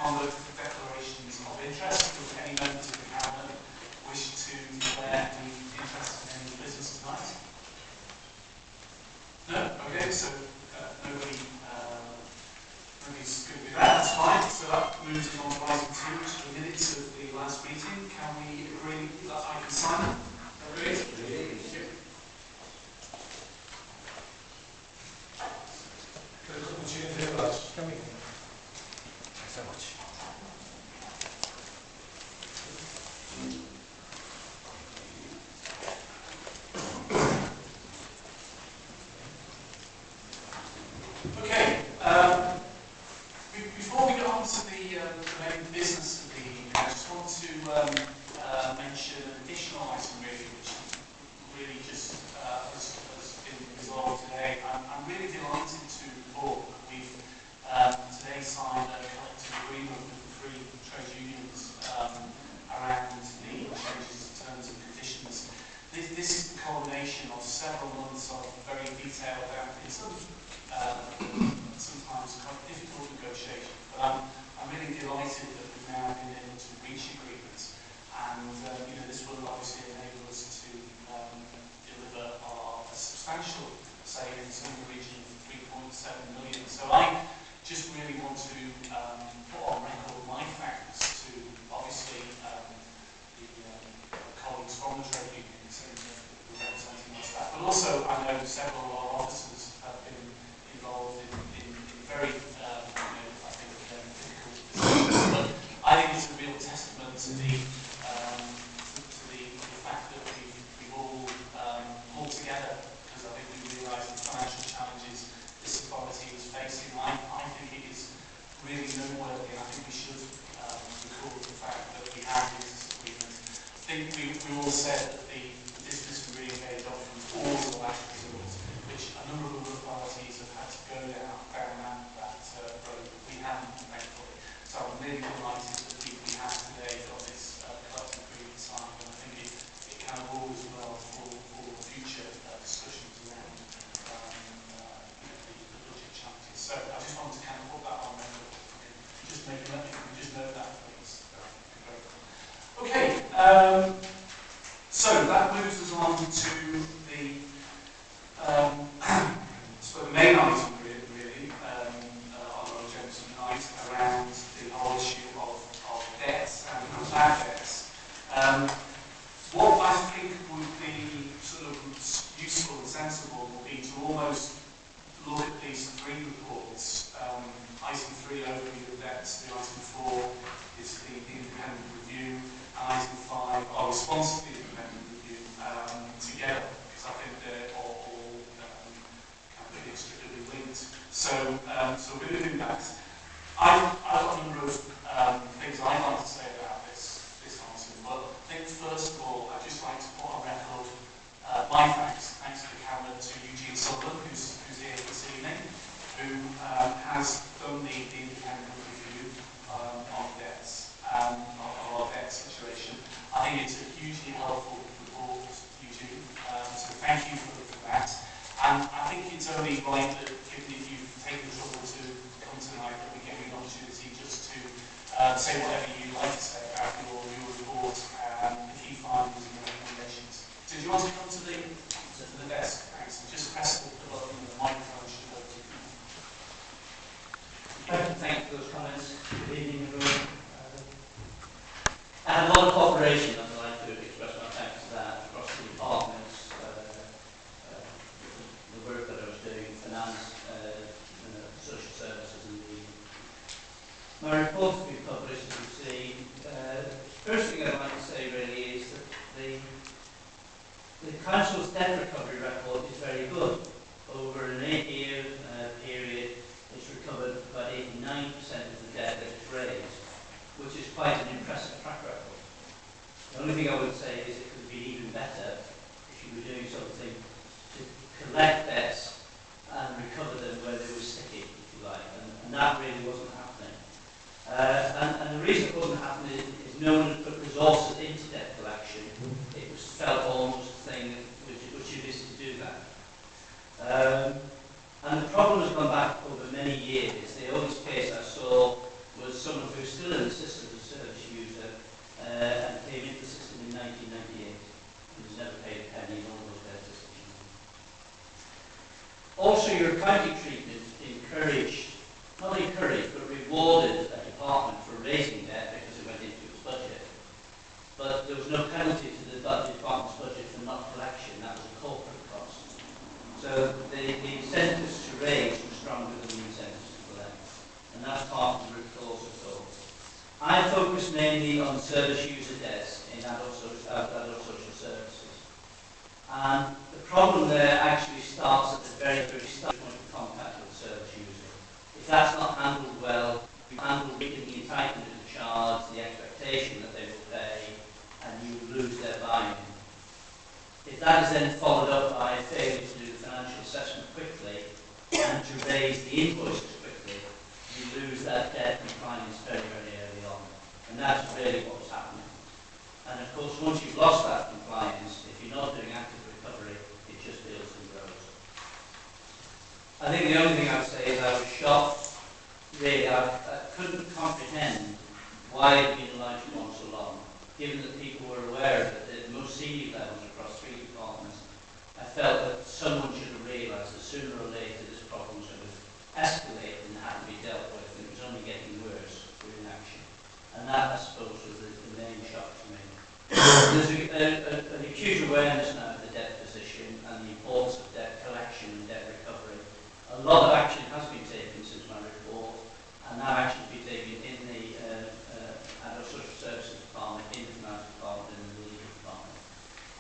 conduct declarations of interest. If any members of the Cabinet wish to declare any interest in any business tonight? No? Okay, so nobody's going to do that. That's fine. So that moves us on to item 2, which is the minutes of the last meeting. Can we agree that I can sign them? Agreed? Thank you. Can we? Thanks so much. Okay. Before we get on to the main business of the evening, I just want to mention an additional item which really just has been resolved today. I'm really delighted to report that we've today signed a collective agreement with the three trade unions around the changes to terms and conditions. This is the culmination of several months of very detailed and sometimes quite difficult negotiations. But I'm really delighted that we've now been able to reach agreements, and this will obviously enable us to deliver our substantial savings in the region of 3.7 million. So I just really want to put on record my thanks to obviously the colleagues from the trade unions and representing our staff, but also I know several of our officers have been involved in very I think difficult decisions. But I think it's a real testament to the fact that we've all pulled together, because I think we realise the financial challenges this authority is facing. I think it is really noteworthy, and I think we should record the fact that we have this agreement. I think we all said that the business would really engage on from all the last resort, which a number of other authorities have had to go down that road, but we haven't, thankfully. So I'm really delighted that we have today got this collective agreement signed, and I think it kind of augurs well for future discussions around the budget challenges. So I just wanted to kind of put that on record. Just make it up, if you can just note that, please. Great. Okay, so that moves us on to the so the main item really on our agenda tonight around the whole issue of debts and bad debts. What I think would be sort of useful and sensible would be to almost look at these three reports. Item 3, overview of debts. The item 4 is the independent review, and item 5, our response to the independent review together, because I think they're all kind of inextricably linked. So we're going to do that. I've got a number of things I'd like to say about this item, but I think first of all I'd just like to put on record my thanks to the Cabinet, to Eugene Sutherland, who's here this evening, who has done the independent review on debts, on our debt situation. I think it's a hugely helpful report, Eugene, so thank you for that. And I think it's only right that, given if you've taken the trouble to come tonight, that we give you an opportunity just to say whatever you'd like to say about your report and the key findings and recommendations. So do you want to come to the desk? Thanks. And just press the button and the microphone should go to you. Thank you for those comments. Good evening, everyone. I had a lot of cooperation, and I'd like to express my thanks to that across the departments, the work that I was doing, finance, social services, and my report has been published, as you see. First thing I'd like to say really is that the Council's debt recovery record is very good. Over an 8-year period, it's recovered about 89% of the debt that it's raised, which is quite an impressive track record. The only thing I would say is it could be even better if you were doing something to collect debts and recover them where they were sticky, if you like, and that really wasn't happening. And the reason it wasn't happening is no one had put resources into debt collection. It was felt almost a thing which it is to do that. And the problem has gone back over many years. The oldest case I saw was someone who still department for raising debt because it went into its budget. But there was no penalty to the department's budget for not collection. That was a corporate cost. So the incentives to raise were stronger than the incentives to collect. And that's part of the root cause of it all. I focus mainly on service user debts in adult social services. And the problem there actually starts at the very, very start point of contact with the service user. If that's not handled well, you handle the entitlement of the charge, the expectation that they will pay, and you lose their buy-in. If that is then followed up by failure to do the financial assessment quickly and to raise the invoices quickly, you lose that debt compliance very, very early on. And that's really what was happening. And of course, once you've lost that compliance, if you're not doing active recovery, it just builds and grows. I think the only thing I would say is I was shocked. Really, I couldn't comprehend why it had been allowed to go on so long, given that people were aware of it at the most senior levels across 3 departments. I felt that someone should have realised that sooner or later this problem was going to escalate and had to be dealt with, and it was only getting worse with inaction. And that, I suppose, was the main shock to me. There's an acute awareness now of the debt position and the importance of debt collection and debt recovery. A lot of action has been taken since my report, and that action has been taken in the Adult Social Services Department, in the Finance Department, and in the Legal Department.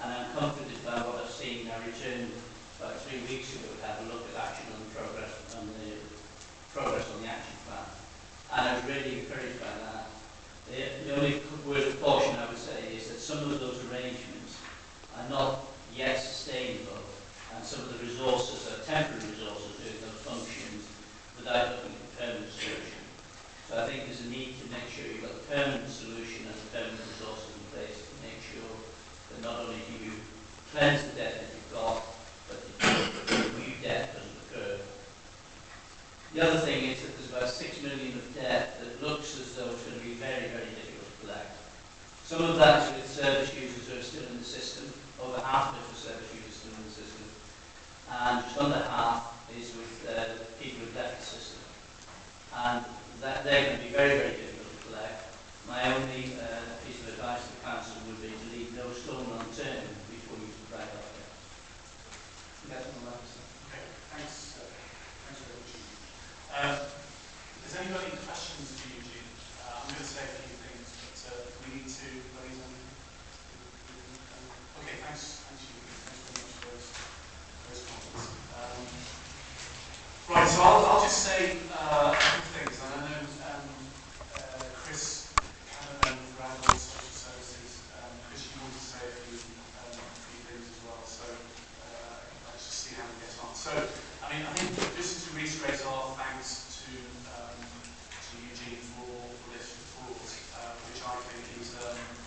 And I'm comforted by what I've seen. I returned about 3 weeks ago to have a look at action on the progress on the action plan, and I was really encouraged by that. The only word of caution I would say is that some of those arrangements are not yet sustainable, and some of the resources are temporary resources doing those functions without looking at the permanent solution. So I think there's a need to make sure you've got the permanent solution and the permanent resources in place to make sure that not only do you cleanse the debt that you've got, but the new debt doesn't occur. The other thing is that there's about 6 million of debt that looks as though it's going to be very, very difficult to collect. Some of that is with service users who are still in the system. Over half of it for service users still in the system. And just under half is with people who've left the system. And that they're going to be very, very difficult to collect. My only piece of advice to the council would be to leave no stone unturned before you write off debt. That's all I have to say. Okay, thanks. Thanks very much. Has anybody questions for Eugene? I'm going to say a few things, but we need to raise anything. Okay, thanks, Eugene. Thanks very much for those comments. Right, so I'll just say a few things. And I know Chris Cameron for Adult Social Services, Chris, you want to say a few things as well. So let's just see how we get on. So, I mean, I think just to reiterate our thanks to Eugene for this report, which I think is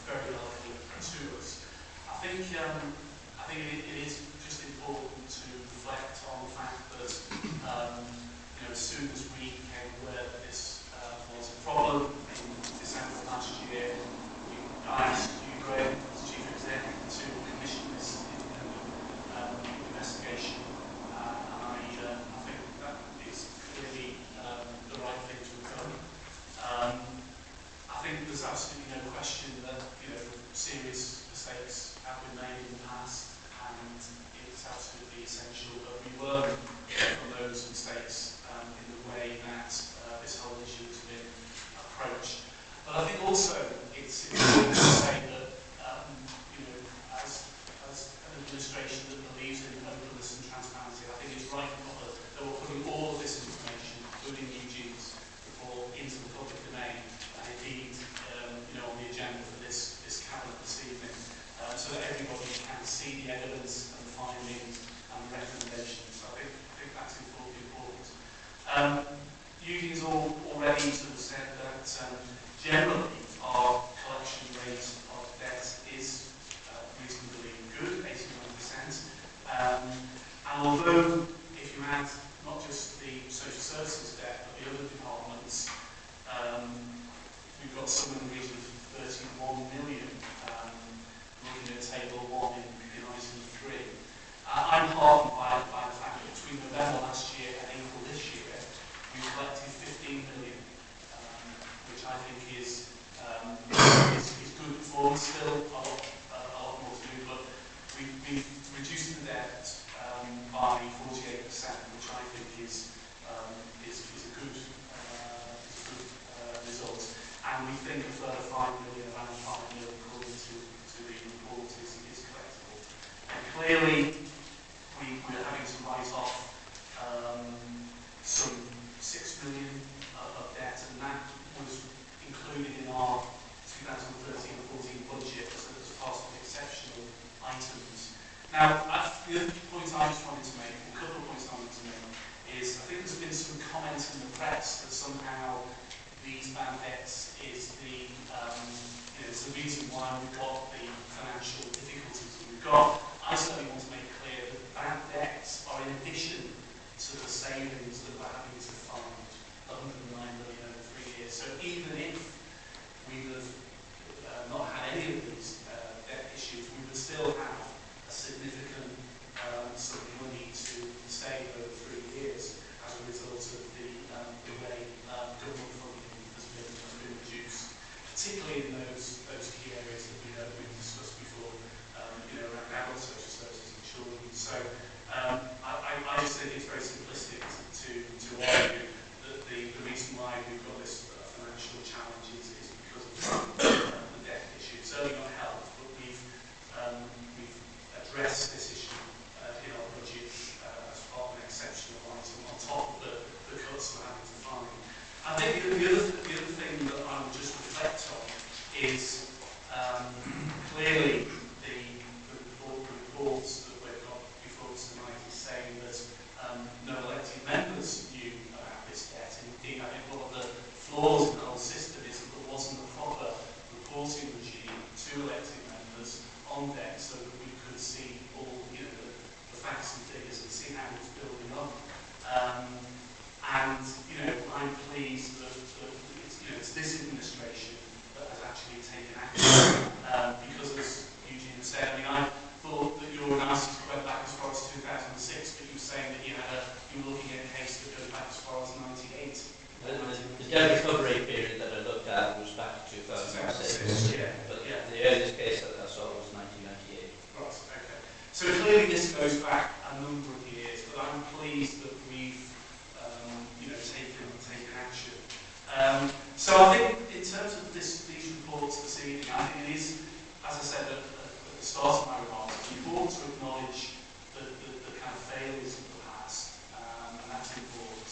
very helpful to us. I think it is just important to reflect on the fact that as soon as we became aware that this was a problem in December of last year, I asked you, Graham, as Chief Executive, to commission this independent investigation. And I think that is clearly the right thing to have done. I think there's absolutely no question that serious mistakes have been made in the past, and it's absolutely essential that we learn from those mistakes in the way that this whole issue has been approached. But I think also it's important to say that as an administration that believes in openness and transparency, I think it's right and proper that we're putting all of this information, including Eugene's report, into the public domain, and indeed on the agenda for this cabinet this evening, so that everybody can see the evidence and the findings and the recommendations. So I think that's important. Eugene's already sort of said that generally our collection rate of debt is reasonably good, 81%. And although if you add not just the social services debt, but the other departments, we've got somewhere in the region of 31 million, looking at table 1 in item 3. I'm heartened by the fact that between November last year and April this year, we collected 15 million, which I I think is good performance. Still a lot more to do, but we've reduced the debt by 48%, which I think is a good result. And we think a further 5 million, around 5 million, according to the report, is collectible. And clearly, we're having to write off some 6 million of debt, and that was included in our 2013-14 budget as part of the exceptional items. Now, the other point I just wanted to make, a couple of points I wanted to make, is I think there's been some comments in the press that somehow these bad debts is it's the reason why we've got the financial difficulties that we've got. I certainly want to make clear that bad debts are in addition to the savings that we're having to fund, the 109 million over 3 years. So even if we would have not had any of these debt issues, we would still have a significant sum of money to save over 3 years as a result of the way government funding has been reduced, particularly in those key areas that we've discussed before, around adult social services and children. So I just think it's very simplistic to argue that the reason why we've got this financial challenge is because of the debt issue. It's certainly not helped, but we've addressed this issue in our budget as part of an exceptional item on top of the cuts we're having to find. I think the other thing that I would just reflect on is clearly the reports that we've got before us tonight is saying that no elected members knew about this debt. And indeed, I think one of the flaws in the whole system is that there wasn't a proper reporting regime to elected members on debt so that we could see all the facts and figures and see how it's building up. And I'm pleased that it's this administration that has actually taken action because, as Eugene said, I thought that your analysis went back as far as 2006, but you were saying that you were looking at a case that goes back as far as 98. The debt recovery period that I looked at was back to 2006. Yeah. But the earliest case that I saw was 1998. Right, okay. So clearly this goes back a number of years, but I'm pleased that we've taken action. So I think in terms of these reports this evening, I think it is, as I said at the start of my remarks, it's important to acknowledge the kind of failures of the past, and that's important.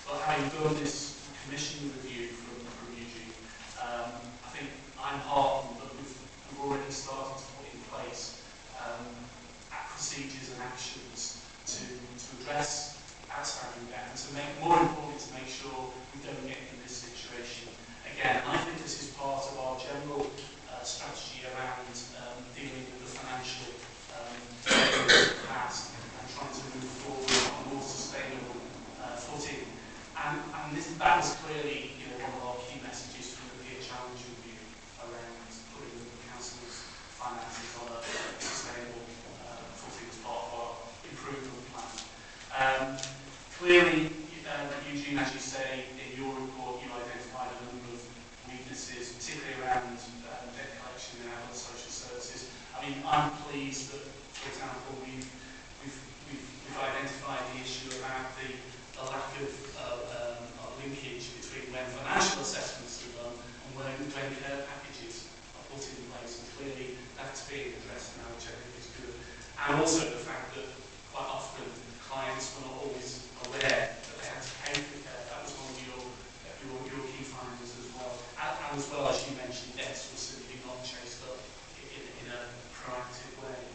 But having done this commission review from Eugene, I think I'm heartened that we've already started to put in place procedures and actions to address outstanding debt and to make, more importantly, to make sure we don't get in this situation again. I think this is part of our general strategy around dealing with the financial failures of the past and trying to move forward on a more sustainable footing. And that was clearly one of our key messages from the Peer Challenge review around putting the council's finances on a sustainable footing as part of our improvement plan. Clearly, Eugene, as you say, in your report, you identified a number of weaknesses, particularly around debt collection and adult social services. I'm pleased that, for example, we've identified the issue about the lack of linkage between when financial assessments are done and when care packages are put in place. And clearly, that's being addressed now, which I think is good. And also the fact that quite often clients were not always aware that they had to pay for care. That was one of your key findings as well. And as well, as you mentioned, debts were simply not chased up in a proactive way.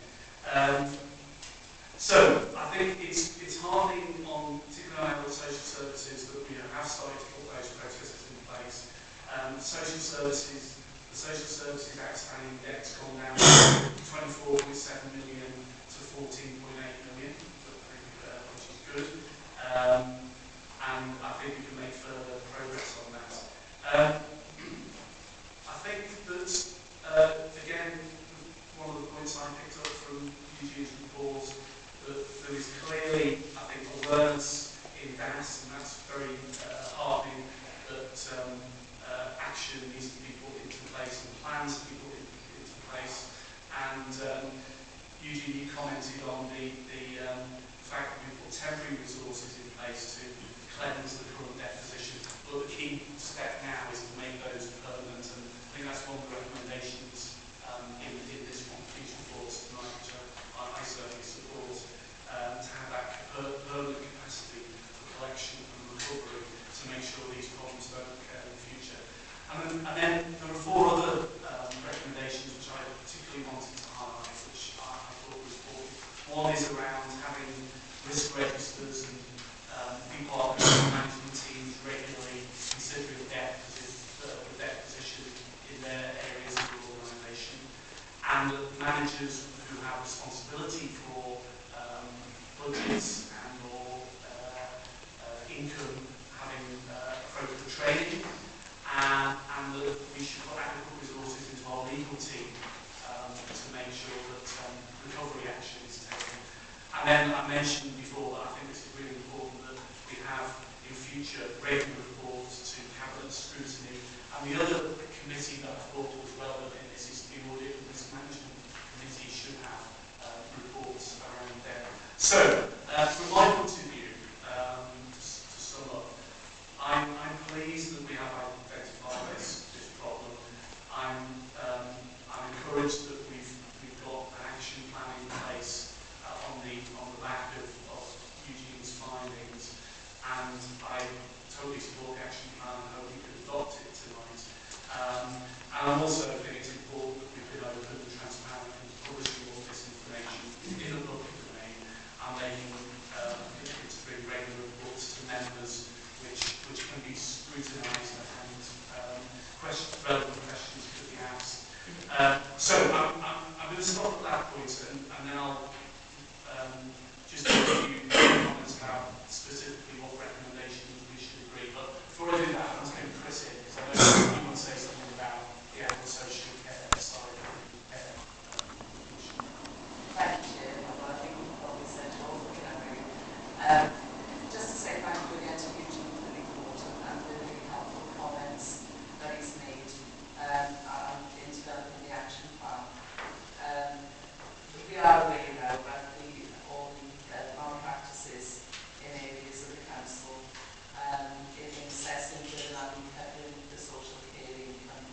So I think it's heartening on particularly adult social services that we have started to put those processes in place. The social services outstanding debt's gone down from 24.7 million to 14.8 million, which is good. And I think we can make further progress on that. I think that, again, one of the points I picked up from Eugene's report, that there is clearly, I think, awareness in DAS, and that's very heartening that action plans to be put into place. And Eugene, you commented on the fact that we put temporary resources in place to cleanse the current deposition. But the key step now is to make those permanent, and I think that's one of the recommendations in this one, future reports tonight, which I certainly support, to have that permanent capacity for collection and recovery to make sure these problems don't occur in the future. And then there are 4 other recommendations which I particularly wanted to highlight, which I thought was important. One is around having risk registers and people on the management teams regularly considering the debt position in their areas of the organisation, and managers who have responsibility for budgets and or income having appropriate training, and that we should put adequate resources into our legal team to make sure that recovery action is taken. And then I mentioned before that I think this is really important that we have in future regular reports to cabinet scrutiny. And the other committee that I thought was relevant in this is the Audit and Risk Management Committee should have reports around them. So, from my point of view, to sum up, I'm pleased that we have identified this problem. I'm encouraged that we've got an action plan in place on the back of Eugene's findings, and I totally support the action plan and hope we can adopt it tonight. And I also think it's important that we've been open and transparent in publishing all this information in the public domain and making commitment to bring regular reports to members which can be scrutinised and relevant questions could be asked. So I'm going to stop at that point, and then I'll just give you comments about specifically what recommendations we should agree. But before I do that, I'm just going to Chris in, because I know you want to say something about the actual social care side of the care. Thank you, Chair. Well, I think we've probably said it all, can we? Just to say thank you again to Eugene for the report and the really helpful comments that he's made and in developing the action plan. We are aware now about all the malpractices in areas of the council in assessing the social care income.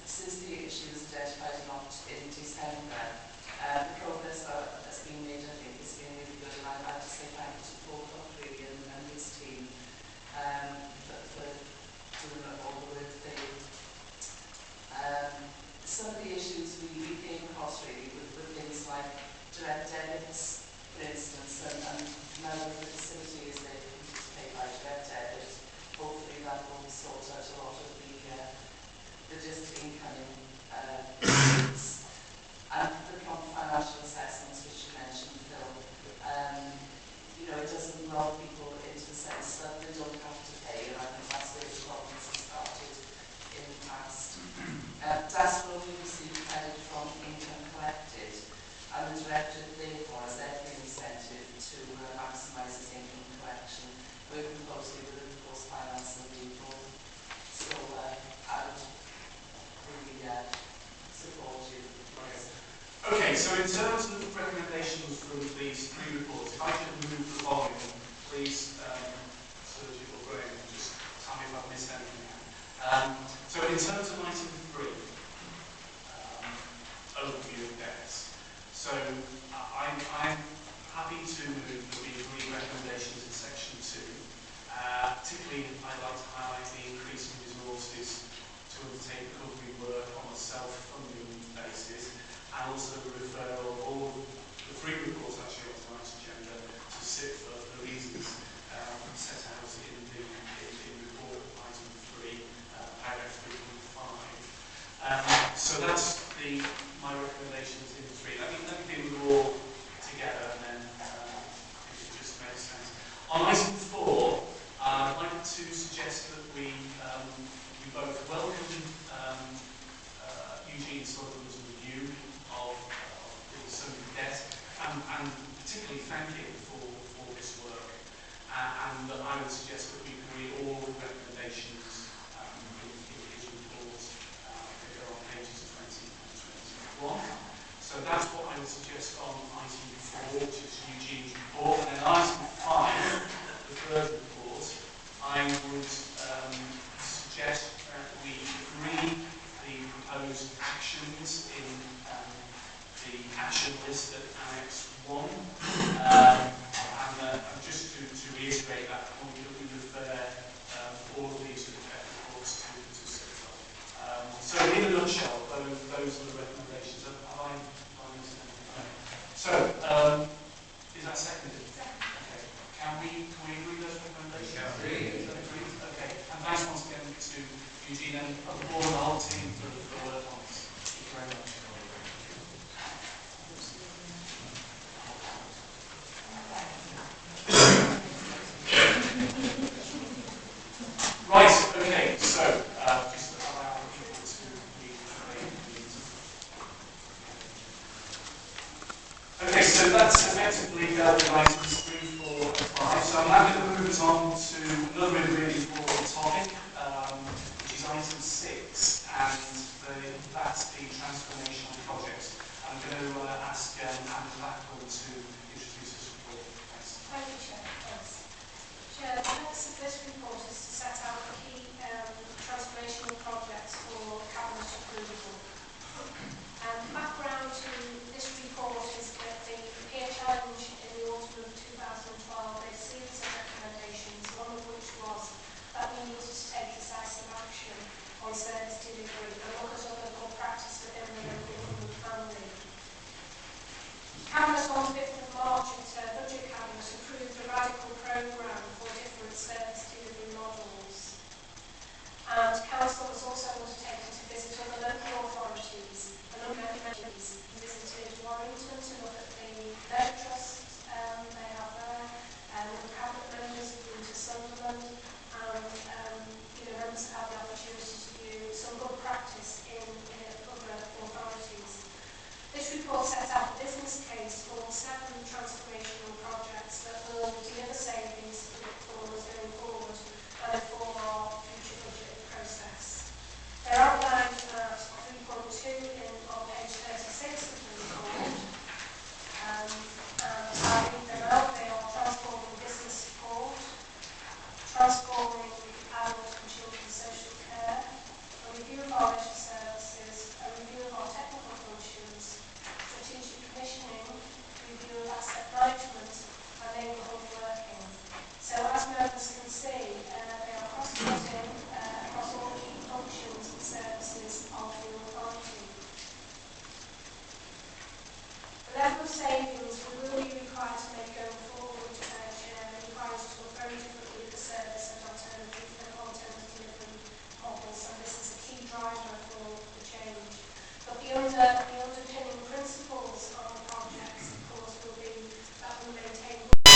Since the issue was identified in December, the progress that has been made, I think, has been really good, and I'd like to say thank you to Paul Cochran and his team for doing all the work they did. Some of the issues we came across really were things like direct debits, for instance, and now that the facility is there to pay by direct debit, hopefully that will sort out a lot of the just incoming needs. And the prompt financial assessments which you mentioned, Phil, it doesn't roll people into the sense that they don't have to pay, and I think that's where the problems have started in the past. DAS will receive credit from income collected, and the directorate therefore has every incentive to maximise its income collection, working closely with the course finance and legal. So I would really support you. Okay, so in terms of recommendations from these 3 reports, if I could move the volume, please, Sergio or Graham, just tell me if I've missed anything out. So in terms of item 3, overview of debts. So I'm happy to move that we agree recommendations in section 2. Particularly, I'd like to highlight the increase in resources to undertake recovery work on a self-funding basis, and also the referral of all the 3 reports actually on tonight's agenda to sit for the reasons set out in report item 3, paragraph 3.5. So that's my recommendations in 3. Let me deal with them all together, and then it just makes sense. On item 4, I'd like to suggest that we both welcome Eugene Sullivan's review of some debt, and particularly thank him for this work. And I would suggest that we agree all the recommendations in his report that go on in a nutshell, those are the recommendations. Have I missed anything? No. So, is that seconded? Okay. Can we agree those recommendations? Agree. Agreed. Okay. And thanks once again to Eugene and the board and the whole team for the work on this. Thank you very much. Right, okay, so just allow people to leave the meeting. Okay, so that's effectively dealt with items 3, 4, and 5. So I'm now going to move us on to another really important topic, which is item 6, and that's the transformational project. I'm going to ask Anne Blackwell to introduce us for thanks. Thank you, Chair. Thanks. Chair, the purpose of this report is to set out the key transformational projects for Cabinet approval. Background to this report is that the peer challenge in the autumn of 2012 made a series of recommendations, one of which was that we needed to take decisive action on service delivery and look at other good practice within the local government family. Cabinet on 15